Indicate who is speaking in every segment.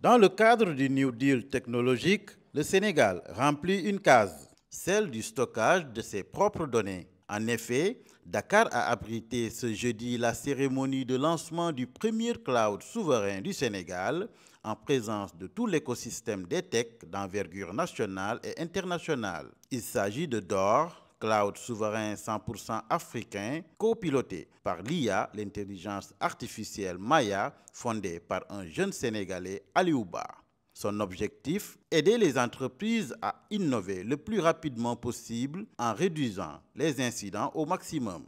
Speaker 1: Dans le cadre du New Deal technologique, le Sénégal remplit une case, celle du stockage de ses propres données. En effet, Dakar a abrité ce jeudi la cérémonie de lancement du premier cloud souverain du Sénégal en présence de tout l'écosystème des techs d'envergure nationale et internationale. Il s'agit de DOR, cloud souverain 100% africain, copiloté par l'IA, l'intelligence artificielle Maya, fondée par un jeune Sénégalais, Aliou Ba. Son objectif, aider les entreprises à innover le plus rapidement possible en réduisant les incidents au maximum.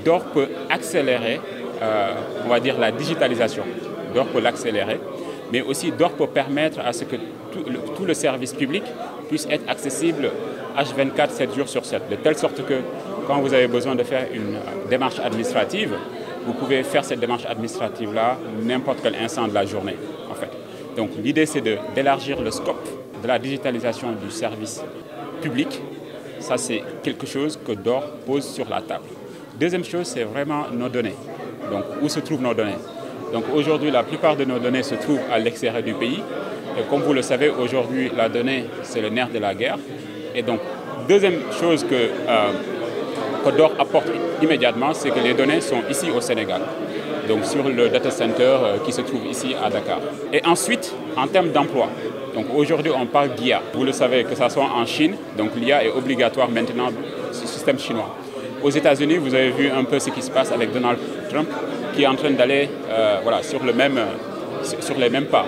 Speaker 2: DOR peut accélérer, on va dire, la digitalisation. DOR peut l'accélérer, mais aussi DOR peut permettre à ce que tout le service public puisse être accessible H24, 7 jours sur 7, de telle sorte que quand vous avez besoin de faire une démarche administrative, vous pouvez faire cette démarche administrative-là n'importe quel instant de la journée, en fait. Donc l'idée, c'est d'élargir le scope de la digitalisation du service public. Ça, c'est quelque chose que DOR pose sur la table. Deuxième chose, c'est vraiment nos données. Donc, où se trouvent nos données? Donc aujourd'hui, la plupart de nos données se trouvent à l'extérieur du pays. Et comme vous le savez, aujourd'hui, la donnée, c'est le nerf de la guerre. Et donc, deuxième chose que DOR apporte immédiatement, c'est que les données sont ici au Sénégal. Donc sur le data center qui se trouve ici à Dakar. Et ensuite, en termes d'emploi, donc aujourd'hui on parle d'IA. Vous le savez, que ça soit en Chine, donc l'IA est obligatoire maintenant sur le système chinois. Aux États-Unis, vous avez vu un peu ce qui se passe avec Donald Trump, qui est en train d'aller sur les mêmes pas.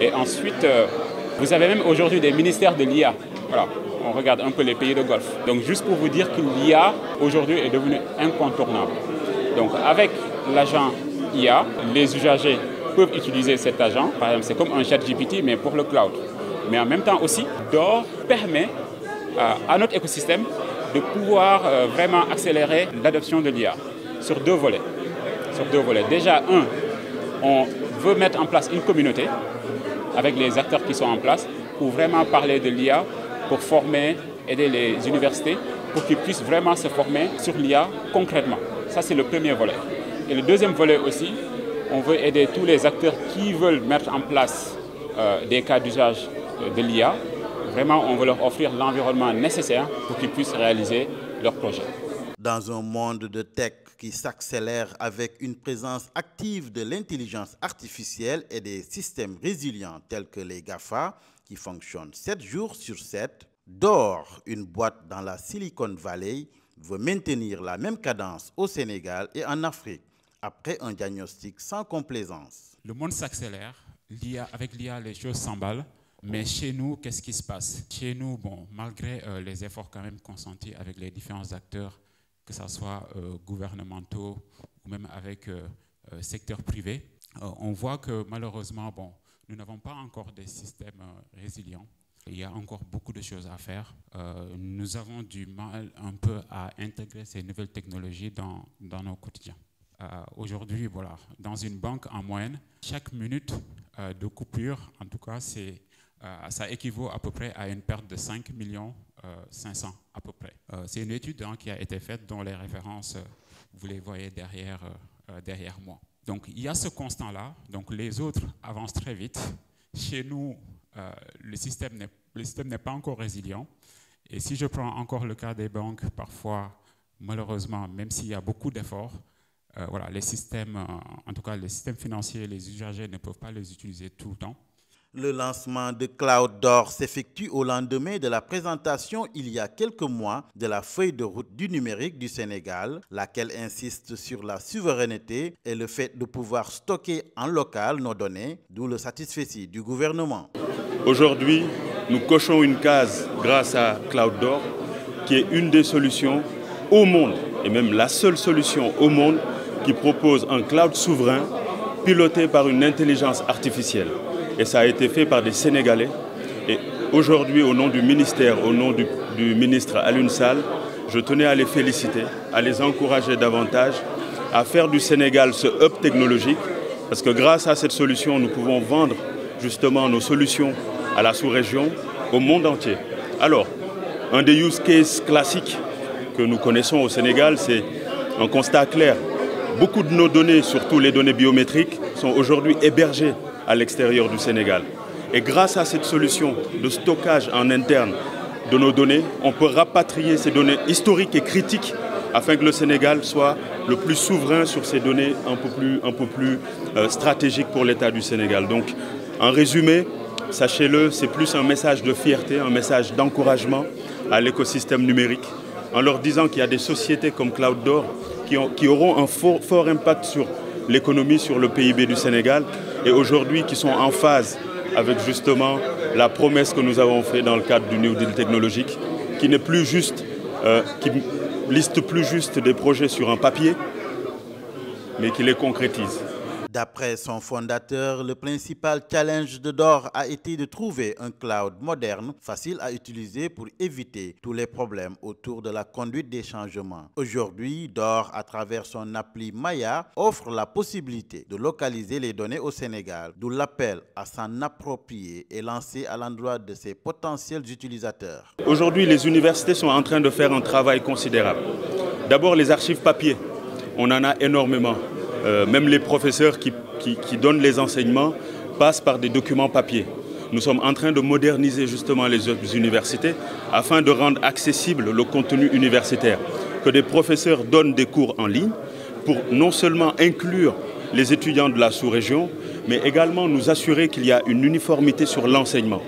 Speaker 2: Et ensuite, vous avez même aujourd'hui des ministères de l'IA. Voilà. On regarde un peu les pays de Golfe. Donc juste pour vous dire que l'IA aujourd'hui est devenue incontournable. Donc avec l'agent IA, les usagers peuvent utiliser cet agent. Par exemple, c'est comme un ChatGPT, mais pour le cloud. Mais en même temps aussi, DOR permet à notre écosystème de pouvoir vraiment accélérer l'adoption de l'IA sur deux volets. Déjà, on veut mettre en place une communauté avec les acteurs qui sont en place pour vraiment parler de l'IA, pour former, aider les universités pour qu'ils puissent vraiment se former sur l'IA concrètement. Ça, c'est le premier volet. Et le deuxième volet aussi, on veut aider tous les acteurs qui veulent mettre en place des cas d'usage de l'IA. Vraiment, on veut leur offrir l'environnement nécessaire pour qu'ils puissent réaliser leurs projets.
Speaker 1: Dans un monde de tech qui s'accélère avec une présence active de l'intelligence artificielle et des systèmes résilients tels que les GAFA, qui fonctionnent 7 jours sur 7, DOR, une boîte dans la Silicon Valley, veut maintenir la même cadence au Sénégal et en Afrique, après un diagnostic sans complaisance.
Speaker 3: Le monde s'accélère, avec l'IA, les choses s'emballent. Mais chez nous, qu'est-ce qui se passe? Chez nous, bon, malgré les efforts quand même consentis avec les différents acteurs, que ce soit gouvernementaux ou même avec secteur privé, on voit que malheureusement, bon, nous n'avons pas encore des systèmes résilients. Il y a encore beaucoup de choses à faire. Nous avons du mal un peu à intégrer ces nouvelles technologies dans nos quotidiens. Aujourd'hui, voilà, dans une banque en moyenne, chaque minute de coupure, en tout cas, ça équivaut à peu près à une perte de 5 500 000 à peu près. C'est une étude qui a été faite dont les références, vous les voyez derrière moi. Donc il y a ce constat-là, donc les autres avancent très vite. Chez nous, le système n'est pas encore résilient. Et si je prends encore le cas des banques, parfois, malheureusement, même s'il y a beaucoup d'efforts, voilà, les systèmes, en tout cas les systèmes financiers, les usagers ne peuvent pas les utiliser tout le temps.
Speaker 1: Le lancement de Cloud DOR s'effectue au lendemain de la présentation il y a quelques mois de la feuille de route du numérique du Sénégal, laquelle insiste sur la souveraineté et le fait de pouvoir stocker en local nos données, d'où le satisfecit du gouvernement.
Speaker 4: Aujourd'hui, nous cochons une case grâce à Cloud DOR, qui est une des solutions au monde, et même la seule solution au monde qui propose un cloud souverain piloté par une intelligence artificielle. Et ça a été fait par des Sénégalais. Et aujourd'hui, au nom du ministère, au nom du ministre Alioune Sall, je tenais à les féliciter, à les encourager davantage, à faire du Sénégal ce hub technologique, parce que grâce à cette solution, nous pouvons vendre justement nos solutions à la sous-région, au monde entier. Alors, un des use cases classiques que nous connaissons au Sénégal, c'est un constat clair. Beaucoup de nos données, surtout les données biométriques, sont aujourd'hui hébergées à l'extérieur du Sénégal. Et grâce à cette solution de stockage en interne de nos données, on peut rapatrier ces données historiques et critiques afin que le Sénégal soit le plus souverain sur ces données un peu plus stratégiques pour l'État du Sénégal. Donc, en résumé, sachez-le, c'est plus un message de fierté, un message d'encouragement à l'écosystème numérique, en leur disant qu'il y a des sociétés comme Cloud D'Or qui auront un fort impact sur l'économie, sur le PIB du Sénégal, et aujourd'hui qui sont en phase avec justement la promesse que nous avons faite dans le cadre du New Deal technologique, qui n'est plus juste, qui liste plus juste des projets sur un papier, mais qui les concrétise.
Speaker 1: D'après son fondateur, le principal challenge de D'Or a été de trouver un cloud moderne, facile à utiliser pour éviter tous les problèmes autour de la conduite des changements. Aujourd'hui, D'Or, à travers son appli Maya, offre la possibilité de localiser les données au Sénégal, d'où l'appel à s'en approprier et lancé à l'endroit de ses potentiels utilisateurs.
Speaker 4: Aujourd'hui, les universités sont en train de faire un travail considérable. D'abord, les archives papier, on en a énormément. Même les professeurs qui donnent les enseignements passent par des documents papier. Nous sommes en train de moderniser justement les universités afin de rendre accessible le contenu universitaire. Que des professeurs donnent des cours en ligne pour non seulement inclure les étudiants de la sous-région, mais également nous assurer qu'il y a une uniformité sur l'enseignement.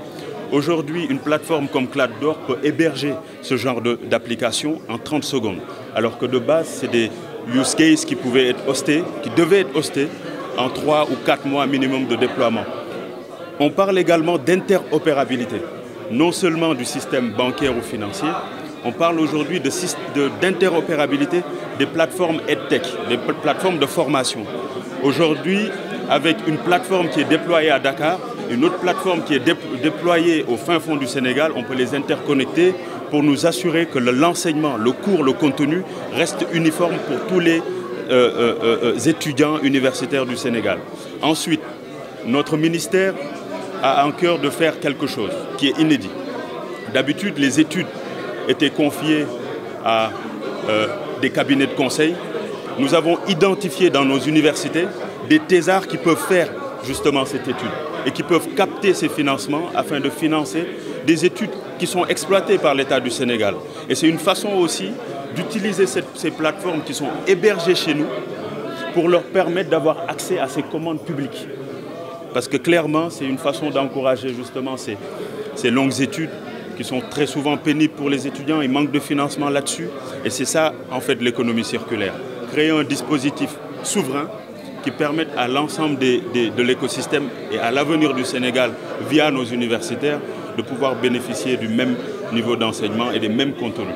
Speaker 4: Aujourd'hui, une plateforme comme Cloud D'Or peut héberger ce genre d'application en 30 secondes, alors que de base, c'est des use cases qui pouvaient être hostés, qui devaient être hostés en 3 ou 4 mois minimum de déploiement. On parle également d'interopérabilité, non seulement du système bancaire ou financier, on parle aujourd'hui d'interopérabilité des plateformes EdTech, des plateformes de formation. Aujourd'hui, avec une plateforme qui est déployée à Dakar, une autre plateforme qui est déployée au fin fond du Sénégal, on peut les interconnecter pour nous assurer que l'enseignement, le cours, le contenu reste uniforme pour tous les étudiants universitaires du Sénégal. Ensuite, notre ministère a en cœur de faire quelque chose qui est inédit. D'habitude, les études étaient confiées à des cabinets de conseil. Nous avons identifié dans nos universités des thésards qui peuvent faire justement cette étude et qui peuvent capter ces financements afin de financer des études qui sont exploitées par l'État du Sénégal. Et c'est une façon aussi d'utiliser ces plateformes qui sont hébergées chez nous pour leur permettre d'avoir accès à ces commandes publiques. Parce que clairement, c'est une façon d'encourager justement ces longues études qui sont très souvent pénibles pour les étudiants. Il manque de financement là-dessus. Et c'est ça, en fait, l'économie circulaire. Créer un dispositif souverain qui permette à l'ensemble de l'écosystème et à l'avenir du Sénégal, via nos universitaires, de pouvoir bénéficier du même niveau d'enseignement et des mêmes contenus.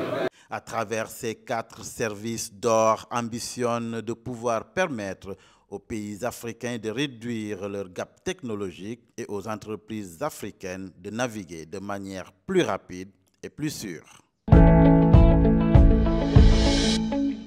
Speaker 1: À travers ces 4 services, D'Or ambitionne de pouvoir permettre aux pays africains de réduire leur gap technologique et aux entreprises africaines de naviguer de manière plus rapide et plus sûre.